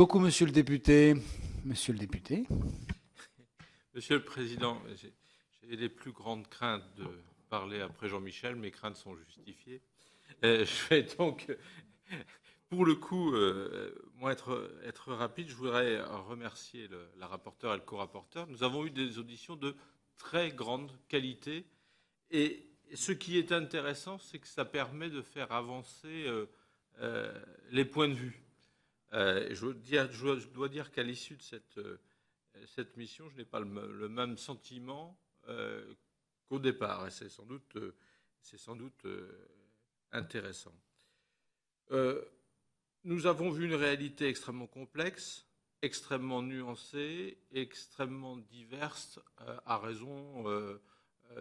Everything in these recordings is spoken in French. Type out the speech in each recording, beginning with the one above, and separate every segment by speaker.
Speaker 1: Beaucoup, monsieur le député. Monsieur le député.
Speaker 2: Monsieur le Président, j'ai les plus grandes craintes de parler après Jean-Michel. Mes craintes sont justifiées. Je vais donc, pour le coup, moi être rapide. Je voudrais remercier la rapporteure et le co-rapporteur. Nous avons eu des auditions de très grande qualité. Et ce qui est intéressant, c'est que ça permet de faire avancer les points de vue. Je dois dire qu'à l'issue de cette mission, je n'ai pas le même sentiment qu'au départ. Et c'est sans doute intéressant. Nous avons vu une réalité extrêmement complexe, extrêmement nuancée, extrêmement diverse à raison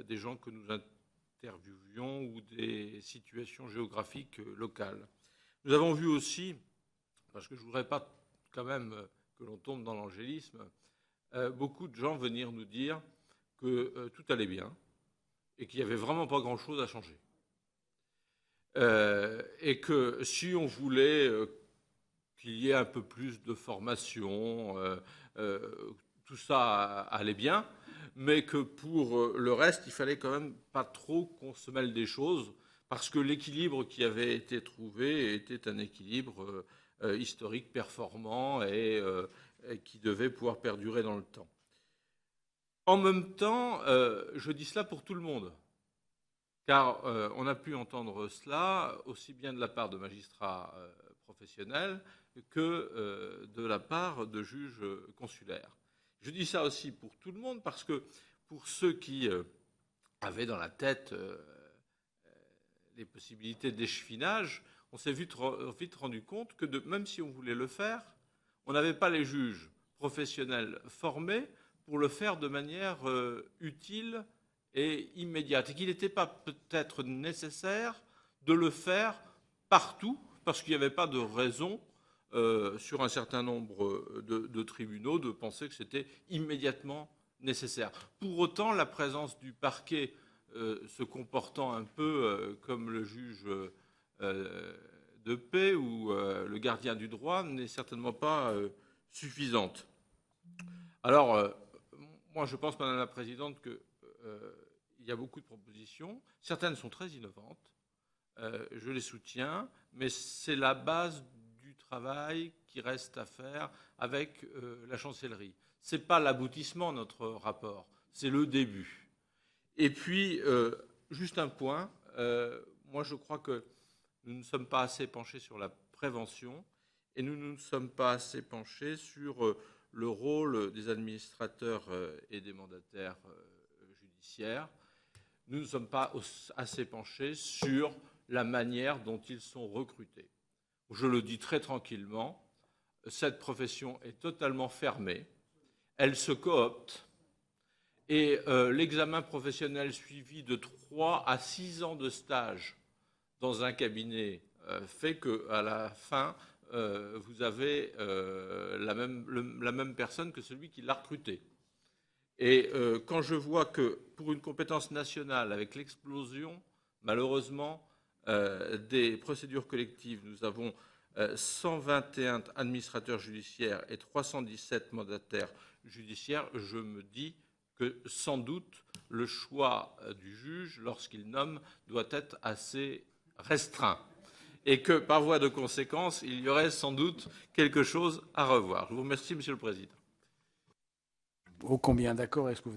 Speaker 2: des gens que nous interviewions ou des situations géographiques locales. Nous avons vu aussi, parce que je ne voudrais pas quand même que l'on tombe dans l'angélisme, beaucoup de gens venir nous dire que tout allait bien et qu'il n'y avait vraiment pas grand-chose à changer. Et que si on voulait qu'il y ait un peu plus de formation, tout ça allait bien, mais que pour le reste, il fallait quand même pas trop qu'on se mêle des choses, parce que l'équilibre qui avait été trouvé était un équilibre historique, performant et qui devait pouvoir perdurer dans le temps. En même temps, je dis cela pour tout le monde, car on a pu entendre cela aussi bien de la part de magistrats professionnels que de la part de juges consulaires. Je dis ça aussi pour tout le monde parce que pour ceux qui avaient dans la tête les possibilités d'échevinage, on s'est vite rendu compte que même si on voulait le faire, on n'avait pas les juges professionnels formés pour le faire de manière utile et immédiate. Et qu'il n'était pas peut-être nécessaire de le faire partout, parce qu'il n'y avait pas de raison sur un certain nombre de tribunaux de penser que c'était immédiatement nécessaire. Pour autant, la présence du parquet se comportant un peu comme le juge de paix ou le gardien du droit n'est certainement pas suffisante. Alors, moi je pense, Madame la Présidente, qu'il y a beaucoup de propositions. Certaines sont très innovantes. Je les soutiens, mais c'est la base du travail qui reste à faire avec la chancellerie. Ce n'est pas l'aboutissement, notre rapport, c'est le début. Et puis, juste un point, moi je crois que nous ne sommes pas assez penchés sur la prévention et nous ne sommes pas assez penchés sur le rôle des administrateurs et des mandataires judiciaires. Nous ne sommes pas assez penchés sur la manière dont ils sont recrutés. Je le dis très tranquillement, cette profession est totalement fermée, elle se coopte. Et l'examen professionnel suivi de 3 à 6 ans de stage dans un cabinet fait qu'à la fin, vous avez la même personne que celui qui l'a recruté. Et quand je vois que pour une compétence nationale, avec l'explosion, malheureusement, des procédures collectives, nous avons 121 administrateurs judiciaires et 317 mandataires judiciaires, je me dis que sans doute le choix du juge, lorsqu'il nomme, doit être assez restreint. Et que, par voie de conséquence, il y aurait sans doute quelque chose à revoir. Je vous remercie, Monsieur le Président.
Speaker 1: Ô combien d'accord est-ce que vous